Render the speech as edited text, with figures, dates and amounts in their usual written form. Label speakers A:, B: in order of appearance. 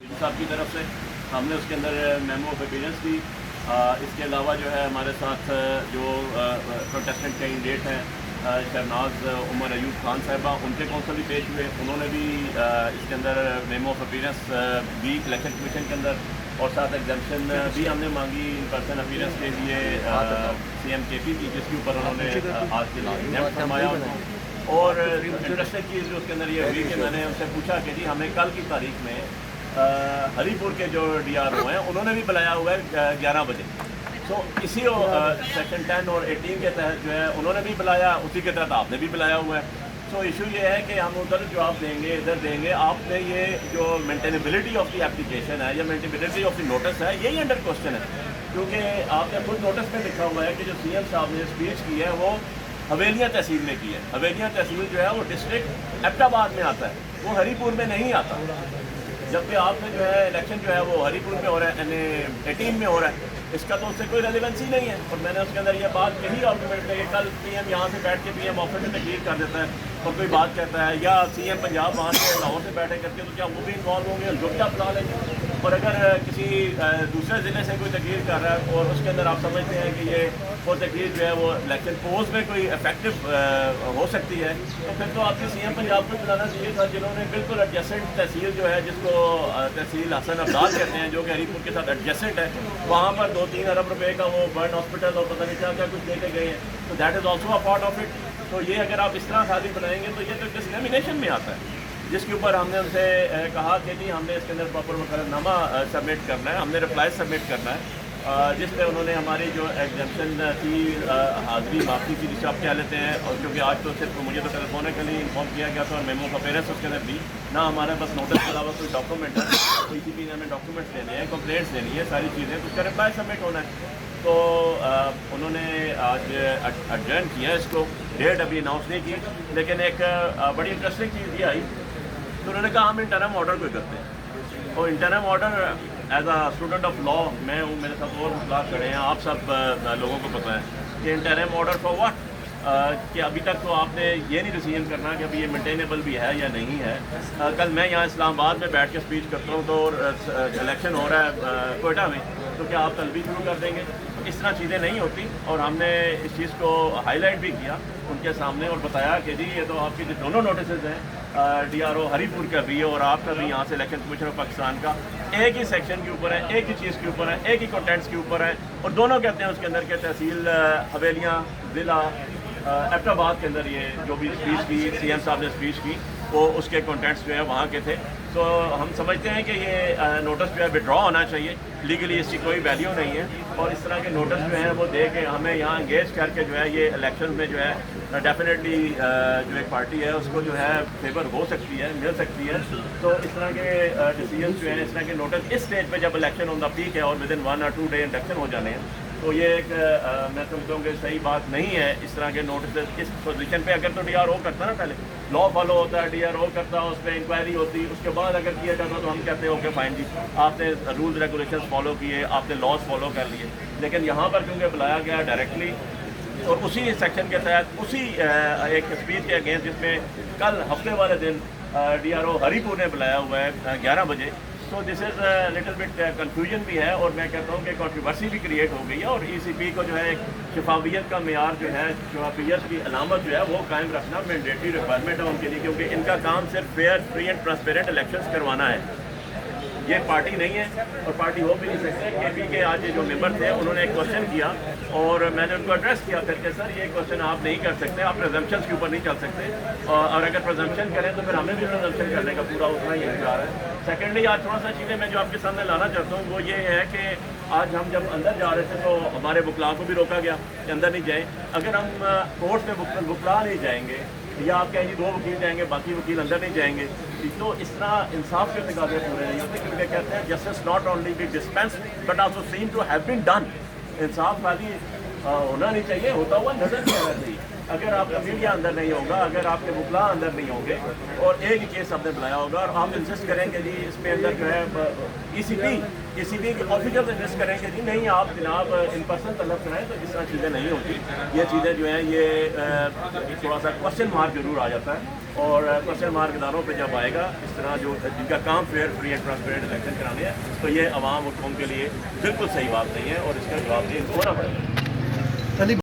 A: साहब की तरफ से हमने उसके अंदर मेमो ऑफ अपीयरेंस दी। इसके अलावा जो है हमारे साथ जो प्रोटेस्टेंट कैंडिडेट हैं शहनाज उमर अयूब खान साहिबा, उनके कौंसल भी पेश हुए। उन्होंने भी इसके अंदर memo of appearance the election commission के अंदर, और साथ एग्जाम्पशन भी हमने मांगी इन पर्सन अपीयरेंस के लिए CM KP की, जिसके ऊपर उन्होंने आज के लिए फरमाया। और इंटरेस्टिंग चीज़ जो उसके अंदर ये हुई कि मैंने उनसे पूछा कि जी हमें कल की तारीख में हरीपुर के जो DRO हैं उन्होंने भी बुलाया हुआ है 11 बजे। तो इसी सेक्शन 10 और 18 के तहत जो है उन्होंने भी बुलाया, उसी के तहत आपने भी बुलाया हुआ है। तो इशू ये है कि हम उधर जवाब देंगे, इधर देंगे। आपने ये जो मेंटेनेबिलिटी ऑफ द एप्लीकेशन है या मेंटेनेबिलिटी ऑफ द नोटिस है, यही अंडर क्वेश्चन है, क्योंकि आपने खुद नोटिस में लिखा हुआ है कि जो CM साहब ने स्पीच की है वो हवेलियाँ तहसील में की है। हवेलियाँ तहसील जो है वो डिस्ट्रिक्ट एबटाबाद में आता है, वो हरीपुर में नहीं आता। जबकि आपने जो है इलेक्शन जो है वो हरीपुर में हो रहा है, यानी 18 में हो रहा है। इसका तो उससे कोई रेलिवेंसी नहीं है। और मैंने उसके अंदर ये बात कही आर्गूमेंट में कि कल PM यहाँ से बैठ के PM ऑफिस में तकरीर कर देता है और कोई बात कहता है, या CM पंजाब वहाँ से लाहौर से बैठे करके, तो क्या वो भी इन्वॉल्व होंगे और जो क्या बुला लेंगे। और अगर किसी दूसरे ज़िले से कोई तकरीर कर रहा है और उसके अंदर आप समझते हैं कि ये वो तकरीर जो है वो इलेक्शन पोज में कोई इफेक्टिव हो सकती है, तो फिर तो आपके CM पंजाब को बुलाना चाहिए था, जिन्होंने बिल्कुल एडजेसेंट तहसील जो है, जिसको तहसील हसन अब्दाल कहते हैं, जो कि हरीपुर के साथ एडजेसेंट है, वहाँ पर 2-3 अरब रुपए का वो बर्न हॉस्पिटल और पता नहीं क्या क्या कुछ लेके गए हैं। तो that is also a part of it. तो ये अगर आप इस तरह शादी बनाएंगे तो ये तो डिस्क्रिमिनेशन में आता है, जिसके ऊपर हमने उनसे कहा कि जी हमने इसके अंदर प्रॉपर वकालतनामा सबमिट करना है, हमने रिप्लाई सबमिट करना है, जिस पे उन्होंने हमारी जो एग्जाम्पशन थी हाजिरी माफ़ी की, जिसे आप क्या लेते हैं। और क्योंकि आज तो सिर्फ मुझे तो टेलीफोनिकली इन्फॉर्म किया गया था और मेमो का पेरेंट्स उसके अंदर दी ना, हमारे पास नोटिस के अलावा कोई डॉक्यूमेंट है, CCP ने हमें डॉक्यूमेंट्स देने हैं, कंप्लेंट्स देनी है, सारी चीज़ें, तो उसका रिप्लाई सबमिट होना है। तो उन्होंने आज एडजर्न किया इसको, डेट अभी अनाउंस नहीं की, लेकिन एक बड़ी इंटरेस्टिंग चीज़ ये आई, तो उन्होंने कहा हम इंटरम ऑर्डर कोई करते हैं। और interim order as a student of law, मैं हूँ, मेरे साथ और मुखलात खड़े हैं, आप सब लोगों को पता है कि इंटरम ऑर्डर फॉर व्हाट, कि अभी तक तो आपने ये नहीं डिसीजन करना कि अभी ये मेंटेनेबल भी है या नहीं है। कल मैं यहाँ इस्लामाबाद में बैठ के स्पीच करता हूँ तो इलेक्शन हो रहा है कोयटा में, तो क्या आप कल भी शुरू कर देंगे? इस तरह चीज़ें नहीं होती। और हमने इस चीज़ को हाईलाइट भी किया उनके सामने और बताया कि जी ये तो आपके जो दोनों नोटिस हैं, DRO हरीपुर का भी है और आपका भी यहाँ से इलेक्शन कमीशन ऑफ पाकिस्तान का, एक ही सेक्शन के ऊपर है, एक ही चीज़ के ऊपर है, एक ही कंटेंट्स के ऊपर है, और दोनों कहते हैं उसके अंदर के तहसील हवेलियाँ ज़िला एबटाबाद के अंदर ये जो भी स्पीच की CM साहब ने स्पीच की वो उसके कंटेंट्स जो है वहाँ के थे। तो हम समझते हैं कि ये नोटिस जो है विड्रॉ होना चाहिए, लीगली इसकी कोई वैल्यू नहीं है। और इस तरह के नोटिस जो हैं वो दे के हमें यहाँ इंगेज करके जो है ये इलेक्शन में जो है डेफिनेटली जो एक पार्टी है उसको जो है फेवर हो सकती है, मिल सकती है। तो इस तरह के डिसीजन जो है, इस तरह के नोटिस इस स्टेज पे जब इलेक्शन ऑन द पीक है और with in 1 or 2 day election हो जाने हैं, तो ये एक मैं समझता हूँ कि सही बात नहीं है। इस तरह के नोटिस इस पोजीशन पे अगर तो DRO करता ना, पहले लॉ फॉलो होता है, DRO करता, उस पर इंक्वायरी होती, उसके बाद अगर किया जाता तो हम कहते हैं ओके फाइन जी, आपने रूल्स रेगुलेशंस फॉलो किए, आपने लॉज फॉलो कर लिए। लेकिन यहाँ पर क्योंकि बुलाया गया डायरेक्टली और उसी सेक्शन के तहत उसी एक स्पीच के अगेंस्ट, जिसमें कल हफ्ते वाले दिन DRO हरीपुर ने बुलाया हुआ है 11 बजे, तो this is little bit confusion भी है। और मैं कहता हूँ कि कंट्रोवर्सी भी क्रिएट हो गई है। और ECP को जो है एक शफाफियत का मेयार जो है, शफाफियत की अलामत जो है वो कायम रखना मैंडेटरी रिक्वायरमेंट है उनके लिए, क्योंकि इनका काम सिर्फ fair, free and transparent elections करवाना है। ये पार्टी नहीं है और पार्टी हो भी नहीं सकती। KP के आज जो मेंबर थे उन्होंने एक क्वेश्चन किया और मैंने उनको एड्रेस किया करके, सर ये क्वेश्चन आप नहीं कर सकते, आप प्रेजम्पशंस के ऊपर नहीं चल सकते, और अगर प्रेजम्पशन करें तो फिर हमें भी प्रेजम्पशन करने का पूरा उतना ही अधिकार है। सेकेंडली आज थोड़ा सा चीज़ें मैं जो आपके सामने लाना चाहता हूँ वो ये है कि आज हम जब अंदर जा रहे थे तो हमारे वकला को भी रोका गया कि अंदर नहीं जाएँ। अगर हम कोर्ट में वकला नहीं जाएंगे या आप कहेंगे 2 वकील जाएंगे बाकी वकील अंदर नहीं जाएंगे, तो इस तरह इंसाफ के तकाज़े पूरे नहीं होते, क्योंकि कहते हैं justice not only be dispense but also seem to have been done. इंसाफ खाली होना नहीं चाहिए, होता हुआ नजर नहीं आना चाहिए। اگر آپ کا میڈیا اندر نہیں ہوگا, اگر آپ کے وکلاء اندر نہیں ہوں گے اور ایک ہی کیس آپ نے بلایا ہوگا اور آپ انسسٹ کریں گے جی اس میں اندر جو ہے ای سی پی کے آفیسر انسسٹ کریں گے جی نہیں آپ جناب ان پرسن طلب کرائیں, تو اس طرح چیزیں نہیں ہوتی. یہ چیزیں جو ہیں یہ تھوڑا سا کوشچن مارک ضرور آ جاتا ہے, اور کوشچن مارک اداروں پہ جب آئے گا اس طرح جو جن کا کام fair free and transparent election کرانے ہیں, تو یہ عوام اور قوم کے لیے بالکل صحیح بات نہیں ہے اور اس کا جواب دیں ہونا پڑے گا.